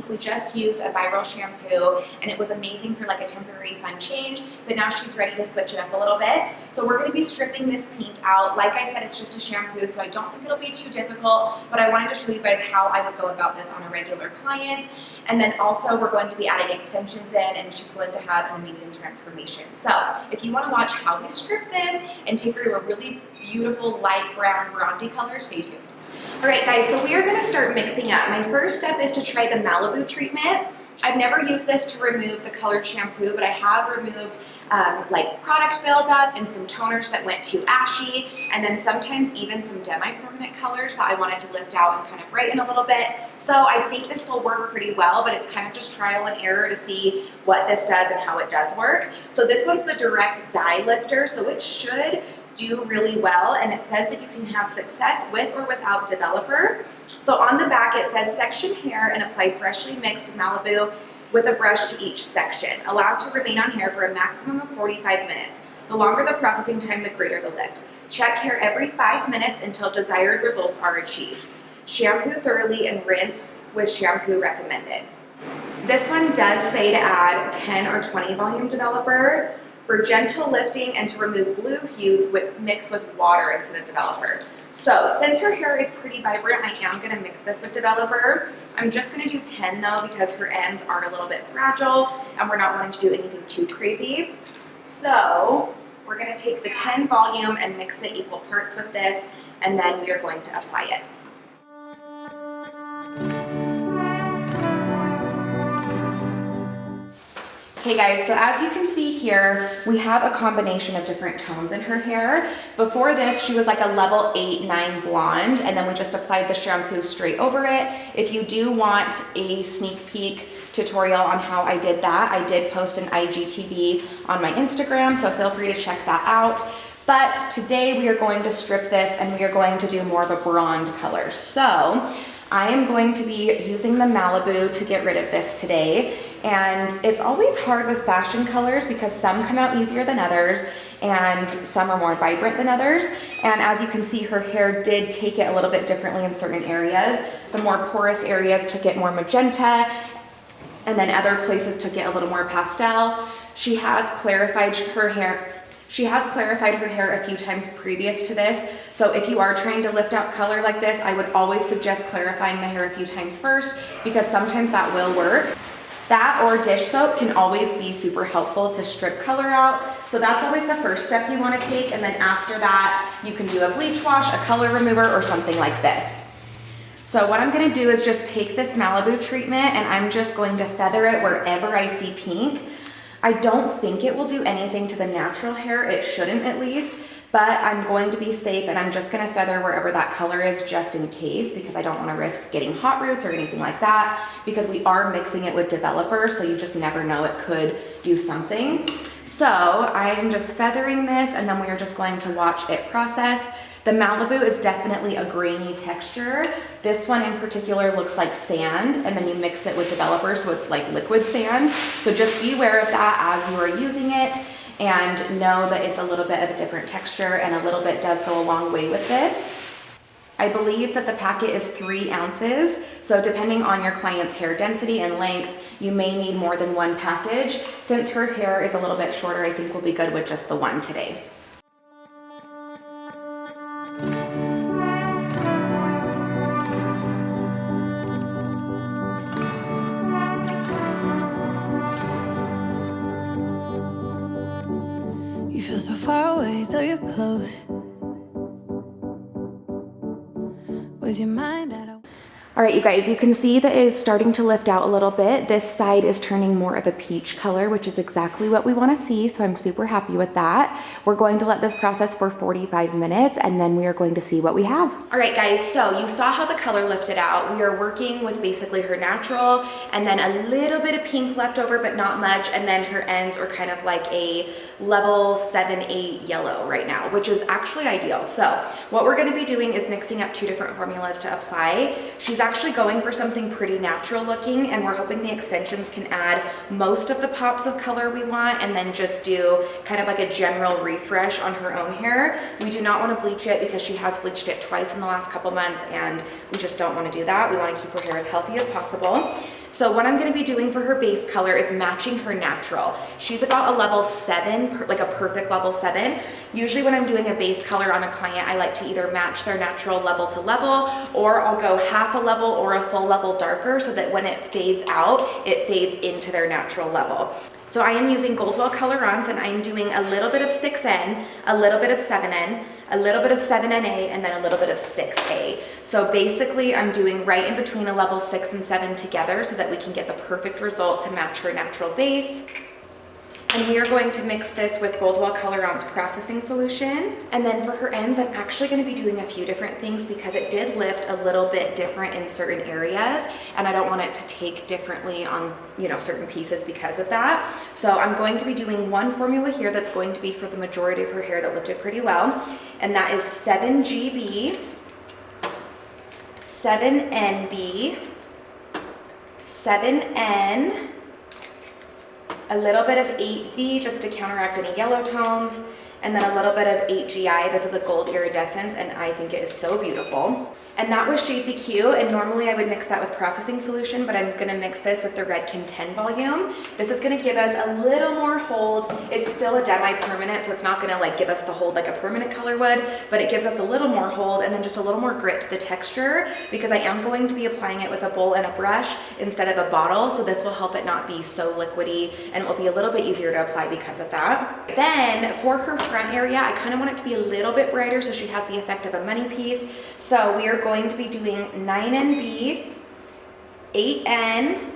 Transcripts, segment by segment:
We just used a viral shampoo and it was amazing for like a temporary fun change, but now she's ready to switch it up a little bit. So we're going to be stripping this pink out. Like I said, it's just a shampoo, so I don't think it'll be too difficult, but I wanted to show you guys how I would go about this on a regular client. And then also we're going to be adding extensions in, and she's going to have an amazing transformation. So if you want to watch how we strip this and take her to a really beautiful light brown Bronde color, stay tuned. Alright guys, so we are going to start mixing up. My first step is to try the Malibu treatment. I've never used this to remove the colored shampoo, but I have removed like product buildup and some toners that went too ashy, and then sometimes even some demi-permanent colors that I wanted to lift out and kind of brighten a little bit. So I think this will work pretty well, but it's kind of just trial and error to see what this does and how it does work. So this one's the direct dye lifter, so it should do really well, and it says that you can have success with or without developer. So on the back it says section hair and apply freshly mixed Malibu with a brush to each section. Allowed to remain on hair for a maximum of 45 minutes. The longer the processing time, the greater the lift. Check hair every 5 minutes until desired results are achieved. Shampoo thoroughly and rinse with shampoo recommended. This one does say to add 10 or 20 volume developer for gentle lifting and to remove blue hues mix with water instead of developer. So since her hair is pretty vibrant, I am going to mix this with developer. I'm just going to do 10 though, because her ends are a little bit fragile and we're not wanting to do anything too crazy. So we're going to take the 10 volume and mix it equal parts with this, and then we are going to apply it. Okay guys, so as you can see here, we have a combination of different tones in her hair. Before this, she was like a level 8, 9 blonde, and then we just applied the shampoo straight over it. If you do want a sneak peek tutorial on how I did that, I did post an IGTV on my Instagram, so feel free to check that out. But today we are going to strip this and we are going to do more of a blonde color. So I am going to be using the Malibu to get rid of this today. And it's always hard with fashion colors because some come out easier than others and some are more vibrant than others. And as you can see, her hair did take it a little bit differently in certain areas. The more porous areas took it more magenta, and then other places took it a little more pastel. She has clarified her hair. She has clarified her hair a few times previous to this, so if you are trying to lift out color like this, I would always suggest clarifying the hair a few times first, because sometimes that will work. That or dish soap can always be super helpful to strip color out, so that's always the first step you want to take, and then after that, you can do a bleach wash, a color remover, or something like this. So what I'm going to do is just take this Malibu treatment, and I'm just going to feather it wherever I see pink. I don't think it will do anything to the natural hair, it shouldn't at least, but I'm going to be safe and I'm just going to feather wherever that color is just in case, because I don't want to risk getting hot roots or anything like that, because we are mixing it with developer, so you just never know, it could do something. So I am just feathering this, and then we are just going to watch it process. The Malibu is definitely a grainy texture. This one in particular looks like sand, and then you mix it with developer, so it's like liquid sand. So just be aware of that as you are using it, and know that it's a little bit of a different texture, and a little bit does go a long way with this. I believe that the packet is 3 ounces, so depending on your client's hair density and length, you may need more than one package. Since her hair is a little bit shorter, I think we'll be good with just the one today. You feel so far away, though you're close. Where's your mind at? All right, you guys, you can see that it is starting to lift out a little bit. This side is turning more of a peach color, which is exactly what we want to see. So I'm super happy with that. We're going to let this process for 45 minutes and then we are going to see what we have. All right, guys, so you saw how the color lifted out. We are working with basically her natural and then a little bit of pink left over, but not much. And then her ends are kind of like a level 7-8 yellow right now, which is actually ideal. So what we're going to be doing is mixing up 2 different formulas to apply. She's actually going for something pretty natural looking, and we're hoping the extensions can add most of the pops of color we want and then just do kind of like a general refresh on her own hair. We do not want to bleach it because she has bleached it twice in the last couple months and we just don't want to do that. We want to keep her hair as healthy as possible. So what I'm going to be doing for her base color is matching her natural. She's about a level 7, like a perfect level 7. Usually when I'm doing a base color on a client, I like to either match their natural level to level, or I'll go half a level or a full level darker so that when it fades out, it fades into their natural level. So I am using Goldwell color-ons and I'm doing a little bit of 6N, a little bit of 7N, a little bit of 7NA, and then a little bit of 6A. So basically I'm doing right in between a level 6 and 7 together so that we can get the perfect result to match her natural base. And we are going to mix this with Goldwell Color-On's processing solution. And then for her ends, I'm actually going to be doing a few different things because it did lift a little bit different in certain areas. And I don't want it to take differently on, certain pieces because of that. So I'm going to be doing one formula here that's going to be for the majority of her hair that lifted pretty well. And that is 7GB, 7NB, 7N, a little bit of 8V just to counteract any yellow tones, and then a little bit of 8GI. This is a gold iridescence and I think it is so beautiful. And that was Shades EQ, and normally I would mix that with processing solution, but I'm gonna mix this with the Redken 10 volume. This is gonna give us a little more hold. It's still a demi-permanent, so it's not gonna give us the hold like a permanent color would, but it gives us a little more hold and then just a little more grit to the texture because I am going to be applying it with a bowl and a brush instead of a bottle, so this will help it not be so liquidy and it will be a little bit easier to apply because of that. Then for her front area, I kind of want it to be a little bit brighter so she has the effect of a money piece. So we are going to be doing 9NB, 8N,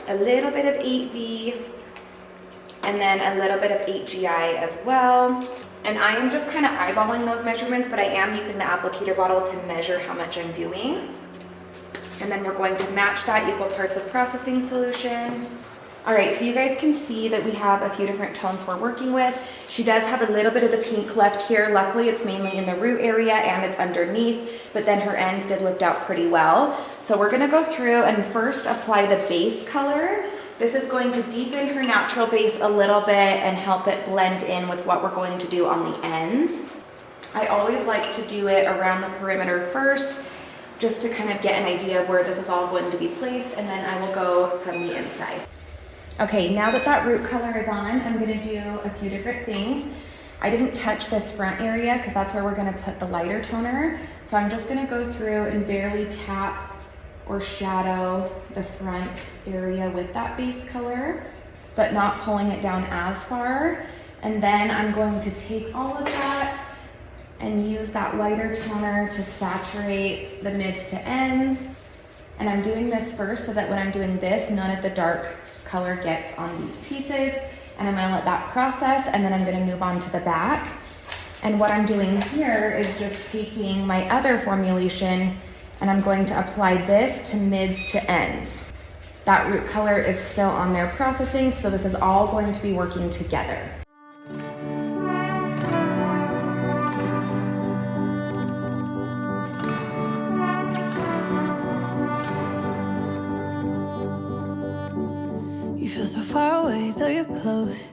a little bit of 8V, and then a little bit of 8GI as well. And I am just kind of eyeballing those measurements, but I am using the applicator bottle to measure how much I'm doing. And then we're going to match that equal parts with processing solution. All right, so you guys can see that we have a few different tones we're working with. She does have a little bit of the pink left here. Luckily, it's mainly in the root area and it's underneath, but then her ends did lift out pretty well. So we're gonna go through and first apply the base color. This is going to deepen her natural base a little bit and help it blend in with what we're going to do on the ends. I always like to do it around the perimeter first, just to kind of get an idea of where this is all going to be placed, and then I will go from the inside. Okay, now that that root color is on, I'm gonna do a few different things. I didn't touch this front area because that's where we're gonna put the lighter toner. So I'm just gonna go through and barely tap or shadow the front area with that base color, but not pulling it down as far. And then I'm going to take all of that and use that lighter toner to saturate the mids to ends. And I'm doing this first so that when I'm doing this, none of the dark color gets on these pieces, and I'm gonna let that process, and then I'm gonna move on to the back. And what I'm doing here is just taking my other formulation and I'm going to apply this to mids to ends. That root color is still on there processing, so this is all going to be working together. You feel so far away, though you're close.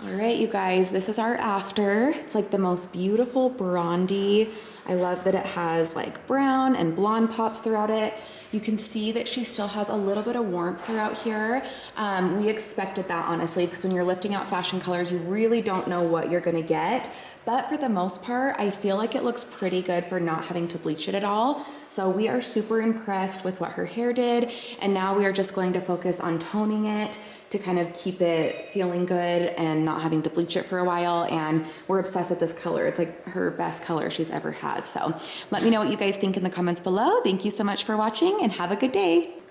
All right, you guys, this is our after. It's like the most beautiful Bronde I love that it has like brown and blonde pops throughout it. You can see that she still has a little bit of warmth throughout here. We expected that, honestly, because when you're lifting out fashion colors, you really don't know what you're gonna get. But for the most part, I feel like it looks pretty good for not having to bleach it at all. So we are super impressed with what her hair did. And now we are just going to focus on toning it to kind of keep it feeling good and not having to bleach it for a while. And we're obsessed with this color. It's like her best color she's ever had. So let me know what you guys think in the comments below. Thank you so much for watching and have a good day.